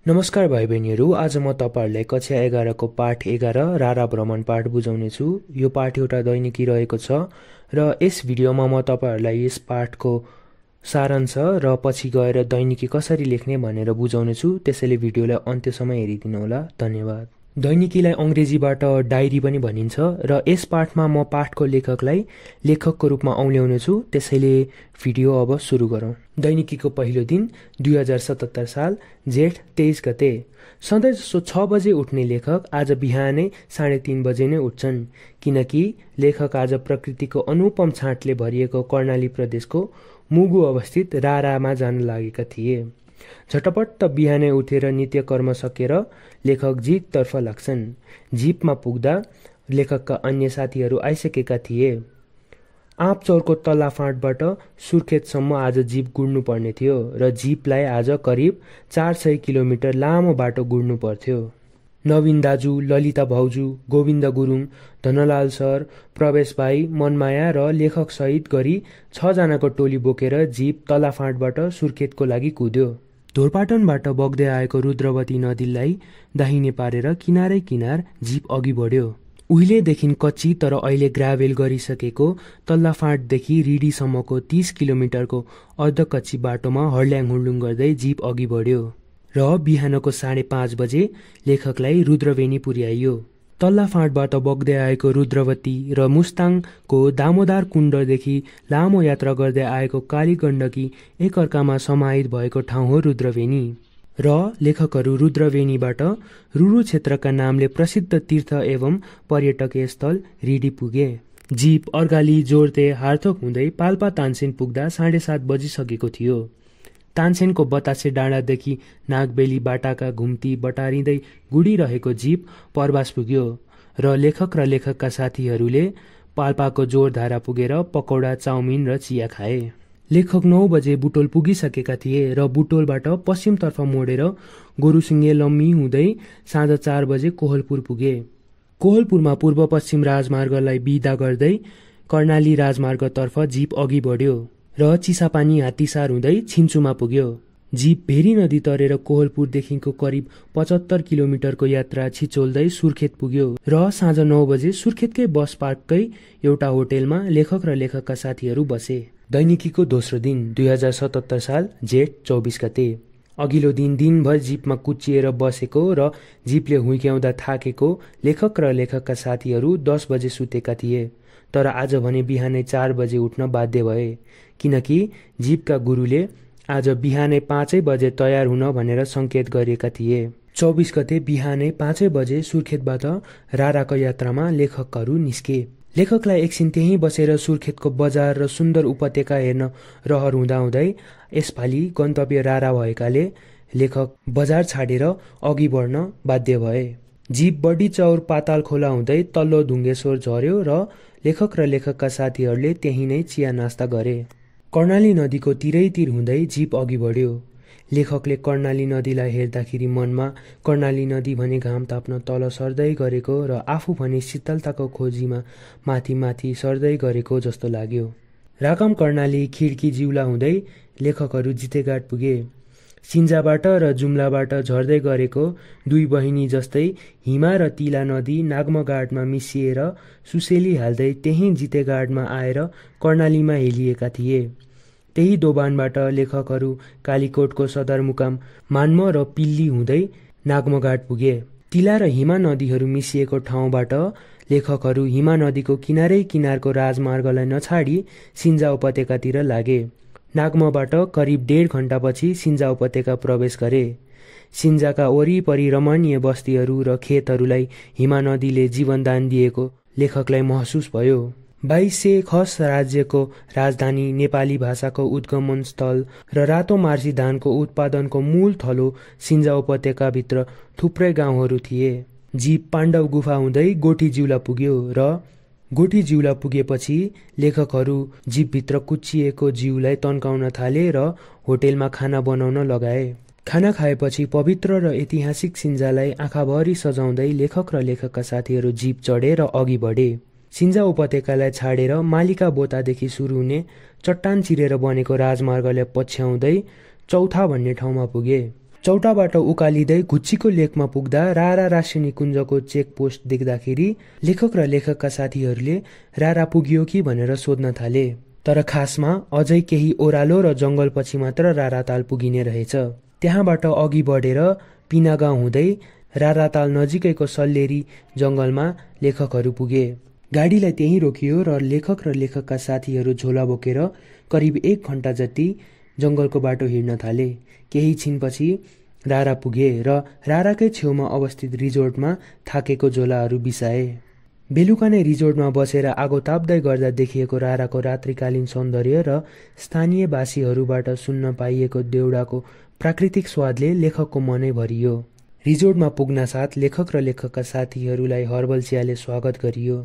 नमस्कार भाइ बहिनीहरू, आज म तपाईहरुलाई कक्षा 11 को पाठ 11 रारा भ्रमण पाठ बुझाउने छु। यो पाठ एउटा दैनिकी रहेको छ र यस भिडियोमा म तपाईहरुलाई यस पाठको सारांश र पछि गएर दैनिकी कसरी लेख्ने भनेर बुझाउने छु। त्यसैले भिडियोलाई अन्त्यसम्म हेरिदिनु होला। धन्यवाद। दैनिकीलाई अंग्रेजीबाट डायरी पनि भनिन्छ र यस पाठमा म पाठको लेखकलाई लेखकको रूपमा औल्याउने छु। त्यसैले भिडियो अब सुरु गरौँ। दैनिकीको पहिलो दिन 2077 साल जेठ 23 गते। सधैँ जसो 6 बजे उठ्ने लेखक आज बिहानै 3:30 बजे नै उठ्छन्, किनकि लेखक आज प्रकृतिको अनुपम छाँटले भरिएको कर्णाली प्रदेशको मुगु अवस्थित रारामा जान लागेका थिए। झटपट्ट बिहानै उठेर नित्यकर्म सकेर लेखक जीपतर्फ लाग्छन्। जीपमा पुग्दा लेखकका अन्य साथीहरू आइसकेका थिए। आँपचौरको तल्ला फाँटबाट सुर्खेतसम्म आज जीप गुड्नु पर्ने थियो र जीपलाई आज करिब 400 किलोमिटर लामो बाटो गुड्नु पर्थ्यो। नवीन दाजु, ललिता भाउजू, गोविन्द गुरुङ, धनलाल सर, प्रवेश भाइ, मनमाया र लेखक सहित गरी 6 जनाको टोली बोकेर जीप तल्ला फाँटबाट सुर्खेतको लागि कुद्यो। ढोरपाटनबाट बग्दै आएको रुद्रवती नदीलाई दाहिने पारेर किनारै किनार जीप अघि बढ्यो। उहिलेदेखि कच्ची तर अहिले ग्राभेल गरिसकेको तल्ला फाँटदेखि रिडीसम्मको 30 किलोमिटरको अर्धकच्ची बाटोमा हर्ल्याङ हुर्लुङ गर्दै जीप अघि बढ्यो र बिहानको 5:30 बजे लेखकलाई रुद्रवेणी पुर्याइयो। तल्ला फाँटबाट बग्दै आएको रुद्रवती र मुस्ताङको दामोदर कुण्डदेखि लामो यात्रा गर्दै आएको काली गण्डकी एकअर्कामा समाहित भएको ठाउँ हो रुद्रवेणी र लेखकहरू रुद्रवेणीबाट रुरु क्षेत्रका नामले प्रसिद्ध तीर्थ एवं पर्यटकीय स्थल रिडी पुगे। जीप अर्गाली जोर्ते हार्थोक हुँदै पाल्पा तानसेन पुग्दा 7:30 बजिसकेको थियो। तानसेनको बतासे डाँडादेखि नागबेली बाटाका घुम्ती बटारिँदै गुडिरहेको जीप परबास पुग्यो र लेखकका साथीहरूले पाल्पाको जोरधारा पुगेर पकौडा, चाउमिन र चिया खाए। लेखक 9 बजे बुटोल पुगिसकेका थिए र बुटोलबाट पश्चिमतर्फ मोडेर गोरुसिङे लम्मी हुँदै साँझ 4 बजे कोहलपुर पुगे। कोहलपुरमा पूर्व पश्चिम राजमार्गलाई बिदा गर्दै कर्णाली राजमार्गतर्फ जीप अघि बढ्यो र चिसापानी हात्तीसार हुँदै छिन्चुमा पुग्यो। जीप भेरी नदी तरेर कोहलपुरदेखिको करिब 75 किलोमिटरको यात्रा छिचोल्दै सुर्खेत पुग्यो र साँझ 9 बजे सुर्खेतकै बस पार्ककै एउटा होटेलमा लेखक र लेखकका साथीहरू बसे। दैनिकीको दोस्रो दिन 2077 साल जेठ 24 गते। अघिल्लो दिन दिनभर जीपमा कुच्चिएर बसेको र जीपले हुइक्याउँदा थाकेको लेखक र लेखकका साथीहरू 10 बजे सुतेका थिए। तर आज भने बिहानै 4 बजे उठ्न बाध्य भए, किनकि जीपका गुरुले आज बिहानै 5 बजे तयार हुन भनेर सङ्केत गरेका थिए। 24 गते बिहानै 5 बजे सुर्खेतबाट राराको यात्रामा लेखकहरू निस्के। लेखकलाई एकछिन त्यहीँ बसेर सुर्खेतको बजार र सुन्दर उपत्यका हेर्न रहर हुँदाहुँदै यसपालि गन्तव्य रारा भएकाले लेखक बजार छाडेर अघि बढ्न बाध्य भए। जीप बडी चौर पाताल खोला हुँदै तल्लो ढुङ्गेश्वर झर्यो र लेखकका साथीहरूले त्यहीँ नै चिया नास्ता गरे। कर्णाली नदीको तिरैतिर हुँदै जीप अघि बढ्यो। लेखकले कर्णाली नदीलाई हेर्दाखेरि मनमा कर्णाली नदी भने घाम ताप्न तल सर्दै गरेको र आफू भने शीतलताको खोजीमा माथि माथि सर्दै गरेको जस्तो लाग्यो। राकम कर्णाली खिड्की जिउला हुँदै लेखकहरू जितेघाट पुगे। सिन्जाबाट र जुम्लाबाट झर्दै गरेको दुई बहिनी जस्तै हिमा र तिला नदी नागमघाटमा मिसिएर सुसेली हाल्दै त्यही जितेघाटमा आएर कर्णालीमा हेलिएका थिए। त्यही दोबानबाट लेखकहरू कालीकोटको सदरमुकाम मान्म र पिल्ली हुँदै नागमघाट पुगे। तिला र हिमा नदीहरू मिसिएको ठाउँबाट लेखकहरू हिमा नदीको किनारै किनारको राजमार्गलाई नछाडी सिन्जा उपत्यकातिर लागे। नागमबाट करिब 1.5 घण्टापछि सिन्जा उपत्यका प्रवेश गरे। सिन्जाका वरिपरि रमणीय बस्तीहरू र खेतहरूलाई हिमा नदीले जीवनदान दिएको लेखकलाई महसुस भयो। 2200 खस राज्यको राजधानी, नेपाली भाषाको उद्गमन स्थल र रातो मार्सी धानको उत्पादनको मूल थलो सिन्जा उपत्यकाभित्र थुप्रै गाउँहरू थिए। जीप पाण्डव गुफा हुँदै गोठी जिउला पुग्यो र गोठी जिउला पुगेपछि लेखकहरू जीपभित्र कुच्चिएको जिउलाई तन्काउन थाले र होटेलमा खाना बनाउन लगाए। खाना खाएपछि पवित्र र ऐतिहासिक सिन्जालाई आँखाभरि सजाउँदै लेखक र लेखकका साथीहरू जीप चढे र अघि बढे। सिन्जा उपत्यकालाई छाडेर मालिका बोतादेखि सुरु हुने चट्टान चिरेर बनेको राजमार्गले पछ्याउँदै चौथा भन्ने ठाउँमा पुगे। चौटाबाट उकालिँदै घुच्चीको लेकमा पुग्दा रारा राशिनी कुञ्जको चेक पोस्ट देख्दाखेरि लेखक र लेखकका साथीहरूले रारा पुग्यो कि भनेर सोध्न थाले। तर खासमा अझै केही ओह्रालो र जङ्गलपछि मात्र राराताल पुगिने रहेछ। त्यहाँबाट अघि बढेर पिनागाउँ हुँदै राराताल नजिकैको सल्लेरी जङ्गलमा लेखकहरू पुगे। गाडीलाई त्यहीँ रोकियो र लेखकका साथीहरू झोला बोकेर करिब 1 घण्टा जति जङ्गलको बाटो हिँड्न थाले। केही छिनपछि रारा पुगे र राराकै छेउमा अवस्थित रिजोर्टमा थाकेको झोलाहरू बिसाए। बेलुका नै रिजोर्टमा बसेर आगो ताप्दै गर्दा देखिएको राराको रात्रिकालीन सौन्दर्य र स्थानीयवासीहरूबाट सुन्न पाइएको देउडाको प्राकृतिक स्वादले लेखकको मनै भरियो। रिजोर्टमा पुग्नासाथ लेखक र लेखकका साथीहरूलाई हर्बल चियाले स्वागत गरियो।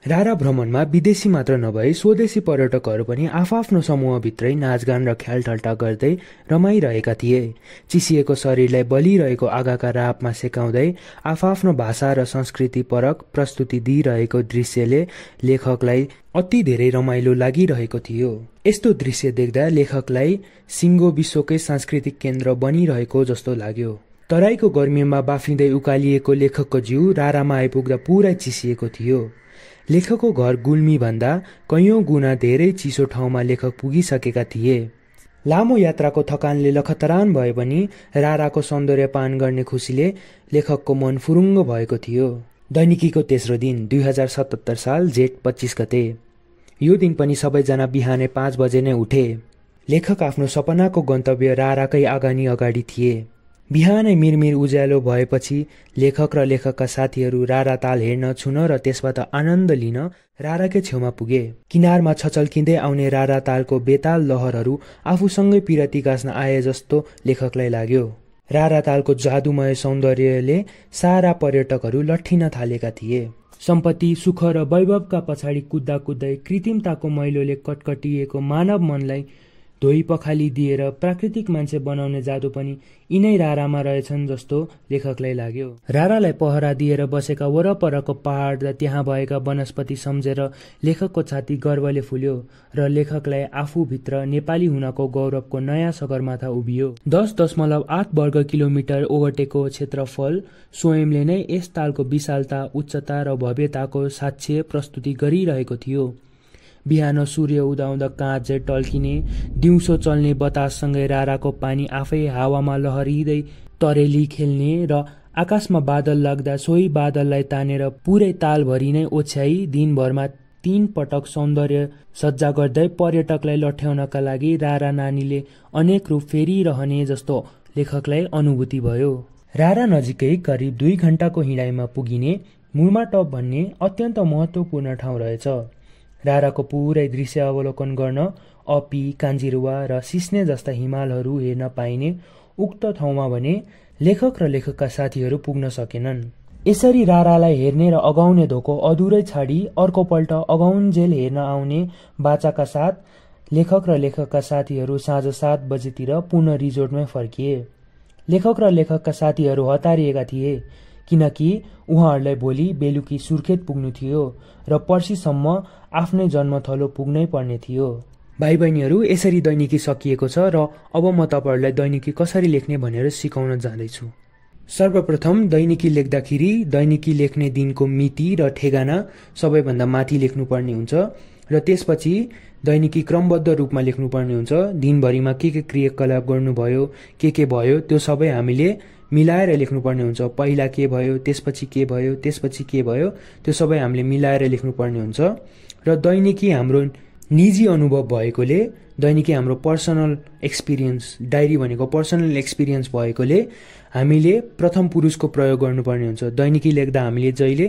रारा भ्रमणमा विदेशी मात्र नभई स्वदेशी पर्यटकहरू पनि आफआफ्नो समूहभित्रै नाचगान र ख्यालठट्टा गर्दै रमाइरहेका थिए। चिसिएको शरीरलाई बलिरहेको आगाका रापमा सेकाउँदै आफआफ्नो भाषा र संस्कृति परक प्रस्तुति दिइरहेको दृश्यले लेखकलाई अति धेरै रमाइलो लागिरहेको थियो। यस्तो दृश्य देख्दा लेखकलाई सिङ्गो विश्वकै सांस्कृतिक केन्द्र बनिरहेको जस्तो लाग्यो। तराईको गर्मीमा बाफिँदै उकालिएको लेखकको जिउ रारामा आइपुग्दा पुरै चिसिएको थियो। लेखकको घर गुल्मी भन्दा कैयौं गुणा धेरै चिसो ठाउँमा लेखक पुगिसकेका थिए। लामो यात्राको थकानले लखतरान भए पनि राराको सौन्दर्य पान गर्ने खुसीले लेखकको मन फुरुङ्ग भएको थियो। दैनिकीको तेस्रो दिन 2077 साल जेठ 25 गते। यो दिन पनि सबैजना बिहानै 5 बजे नै उठे। लेखक आफ्नो सपनाको गन्तव्य राराकै आगानी अगाडि थिए। बिहानै मिरमिर उज्यालो भएपछि लेखक र लेखकका साथीहरू राराताल हेर्न, छुन र त्यसबाट आनन्द लिन राराकै छेउमा पुगे। किनारमा छचल्किँदै आउने रारातालको बेताल लहरहरू आफूसँगै पिरती गाँस्न आए जस्तो लेखकलाई लाग्यो। रारातालको जादुमय सौन्दर्यले सारा पर्यटकहरू लट्ठिन थालेका थिए। सम्पत्ति, सुख र वैभवका पछाडि कुद्दा कुद्दै कृत्रिमताको मैलोले कटकटिएको मानव मनलाई धोइ पखाली दिएर प्राकृतिक मान्छे बनाउने जादु पनि यिनै रारामा रहेछन् जस्तो लेखकलाई लाग्यो। रारालाई पहरा दिएर बसेका वरपरको पहाड र त्यहाँ भएका वनस्पति सम्झेर लेखकको छाती गर्वले फुल्यो र लेखकलाई आफूभित्र नेपाली हुनको गौरवको नयाँ सगरमाथा उभियो। 10.8 वर्ग किलोमिटर ओगटेको क्षेत्रफल स्वयंले नै यस तालको विशालता, उच्चता र भव्यताको साक्ष्य प्रस्तुति गरिरहेको थियो। बिहान सूर्य उदाउँदा काँच झै टल्किने, दिउँसो चल्ने बताससँगै राराको पानी आफै हावामा लहरिँदै तरेली खेल्ने र आकाशमा बादल लाग्दा सोही बादललाई तानेर पुरै तालभरि नै ओछ्याई दिनभरमा 3 पटक सौन्दर्य सज्जा गर्दै पर्यटकलाई लठ्याउनका लागि रारा नानीले अनेक रूप फेरिरहने जस्तो लेखकलाई अनुभूति भयो। रारा नजिकै करिब 2 घण्टाको हिँडाइमा पुगिने मुर्मा टप भन्ने अत्यन्त महत्त्वपूर्ण ठाउँ रहेछ। राराको पुरै दृश्य अवलोकन गर्न अपी, कान्जिरुवा र सिस्ने जस्ता हिमालहरू हेर्न पाइने उक्त ठाउँमा भने लेखक र लेखकका साथीहरू पुग्न सकेनन्। यसरी रारालाई हेर्ने र अगाउने धोको अधुरै छाडी अर्कोपल्ट अगाउन्जेल हेर्न आउने बाचाका साथ लेखक र लेखकका साथीहरू साँझ 7 बजेतिर पुनः रिजोर्टमै फर्किए। लेखक र लेखकका साथीहरू हतारिएका थिए किनकि उहाँहरूलाई भोलि बेलुकी सुर्खेत पुग्नु थियो र पर्सिसम्म आफ्नै जन्मथलो पुग्नै पर्ने थियो। भाइ बहिनीहरू, यसरी दैनिकी सकिएको छ र अब म तपाईहरुलाई दैनिकी कसरी लेख्ने भनेर सिकाउन जाँदैछु। सर्वप्रथम दैनिकी लेख्दाखेरि दैनिकी लेख्ने दिनको मिति र ठेगाना सबैभन्दा माथि लेख्नुपर्ने हुन्छ र त्यसपछि दैनिकी क्रमबद्ध रूपमा लेख्नुपर्ने हुन्छ। दिनभरिमा के क्रियाकलाप गर्नुभयो, के भयो त्यो सबै हामीले मिलाएर लेख्नुपर्ने हुन्छ। पहिला के भयो, त्यसपछि के भयो, त्यसपछि के भयो, त्यो सबै हामीले मिलाएर लेख्नुपर्ने हुन्छ। र दैनिकी हाम्रो निजी अनुभव भएकोले, दैनिकी हाम्रो पर्सनल एक्सपिरियन्स, डायरी भनेको पर्सनल एक्सपिरियन्स भएकोले हामीले प्रथम पुरुषको प्रयोग गर्नुपर्ने हुन्छ। दैनिकी लेख्दा हामीले जहिले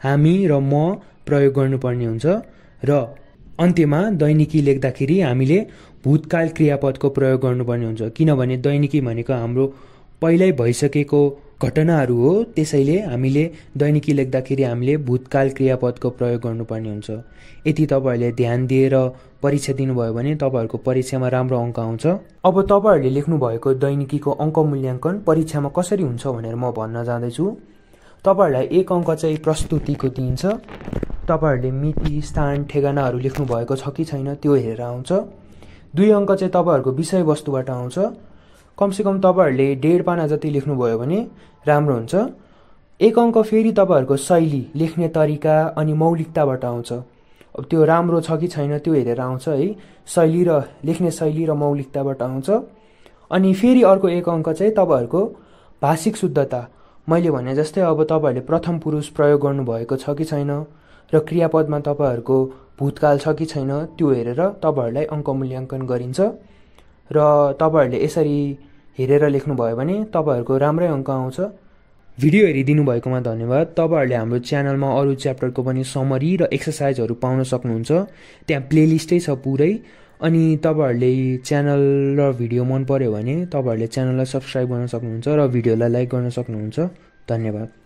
हामी र म प्रयोग गर्नुपर्ने हुन्छ र अन्त्यमा दैनिकी लेख्दाखेरि हामीले भूतकाल क्रियापदको प्रयोग गर्नुपर्ने हुन्छ, किनभने दैनिकी भनेको हाम्रो पहिल्यै भइसकेको घटनाहरू हो। त्यसैले हामीले दैनिकी लेख्दाखेरि हामीले भूतकाल क्रियापदको प्रयोग गर्नुपर्ने हुन्छ। यदि तपाईहरूले ध्यान दिएर परीक्षा दिनुभयो भने तपाईहरूको परीक्षामा राम्रो अङ्क आउँछ। अब तपाईहरूले लेख्नुभएको दैनिकीको अङ्क मूल्याङ्कन परीक्षामा कसरी हुन्छ भनेर म भन्न जाँदैछु। तपाईहरूलाई 1 अङ्क चाहिँ प्रस्तुतिको दिइन्छ। तपाईहरूले मिति, स्थान, ठेगानाहरू लेख्नुभएको छ कि छैन त्यो हेरेर आउँछ। 2 अङ्क चाहिँ तपाईहरूको विषयवस्तुबाट आउँछ। कमसेकम तपाईहरूले 1.5 पाना जति लेख्नुभयो भने राम्रो हुन्छ। एक अङ्क फेरि तपाईहरूको शैली, लेख्ने तरिका अनि मौलिकताबाट आउँछ। अब त्यो राम्रो छ कि छैन त्यो हेरेर आउँछ है। शैली र लेख्ने शैली र मौलिकताबाट आउँछ। अनि फेरि अर्को एक अङ्क चाहिँ तपाईहरूको भाषिक शुद्धता। मैले भने जस्तै अब तपाईहरूले प्रथम पुरुष प्रयोग गर्नुभएको छ कि छैन र क्रियापदमा तपाईहरूको भूतकाल छ कि छैन त्यो हेरेर तपाईहरूलाई अङ्क मूल्याङ्कन गरिन्छ। र तपाईहरूले यसरी हेरेर लेख्नुभयो भने तपाईहरूको राम्रै अङ्क आउँछ। भिडियो हेरिदिनु भएकोमा धन्यवाद। तपाईहरूले हाम्रो च्यानलमा अरू च्याप्टरको पनि समरी र एक्सर्साइजहरू पाउन सक्नुहुन्छ। त्यहाँ प्लेलिस्टै छ पुरै। अनि तपाईहरूले च्यानल र भिडियो मन पर्यो भने तपाईहरूले च्यानललाई सब्स्क्राइब गर्न सक्नुहुन्छ र भिडियोलाई लाइक गर्न सक्नुहुन्छ। धन्यवाद।